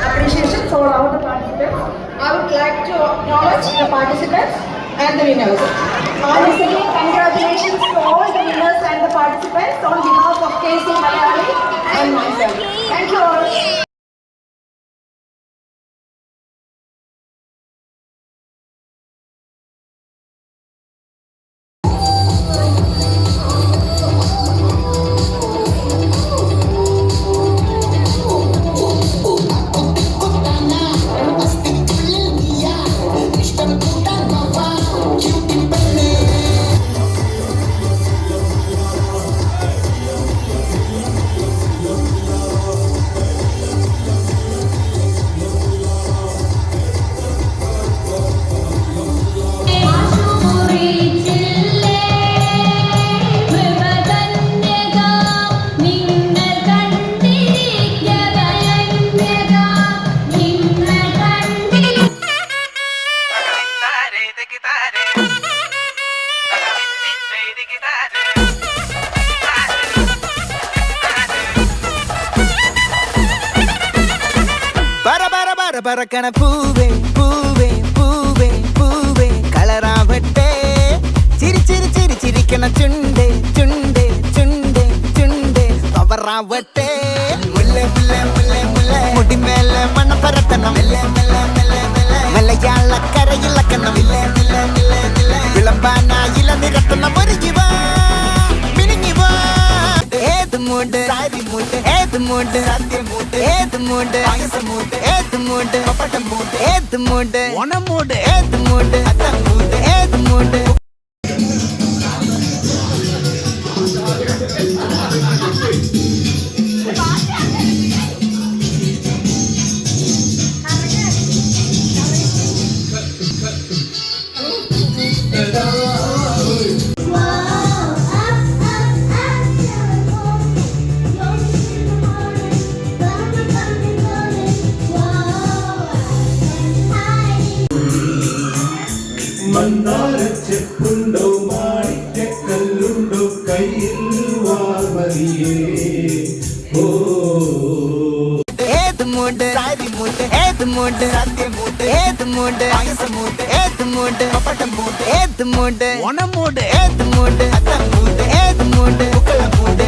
Appreciation for all the participants. I would like to acknowledge the participants and the winners. Honestly, congratulations to all the winners and the participants on behalf of KC Malayali and myself. Thank you all. പറക്കണ പൂവേ പൂവേ പൂവേ പൂവേ കളറാവട്ടെ ചിരി ചിരി ചിരി ചിരിക്കണ ചുണ്ടേ ചുണ്ടേ ചുണ്ടേ ചുണ്ടേ പവറാവട്ടെ മുല്ല മുല്ല മുല്ല മുല്ല മുടിമേലെ മണം പരത്തണം മലയാളക്കരയിളക്കണം വിളമ്പാനായില നിരത്തണം ഒരുങ്ങിവാ മിനിങ്ങിവാ ഏത് മൂട് സാരി മൂട് ഏത് മൂട് സത്യമൂട് ഏത് മൂട് പായസമൂട് ഏത് മൂട് പപ്പടം മൂട് ഏത് മൂട് ഓണമൂട് ഏത് മൂട് അത്തം മൂട് ഏത് മൂട് മന്ദാരച്ചെപ്പുണ്ടോ മാണിക്കല്ലുണ്ടോ കയ്യിൽ വാർമതിയേ ഓ ഏത് മൂട് സാരി മൂട് ഏത് മൂട് സത്യമൂട് ഏത് മൂട് പായസമൂട് ഏത് മൂട് പപ്പടം മൂട് ഏത് മൂട് ഓണമൂട് ഏത് മൂട് അത്തം മൂട് ഏത് മൂട് പൂക്കള മൂട്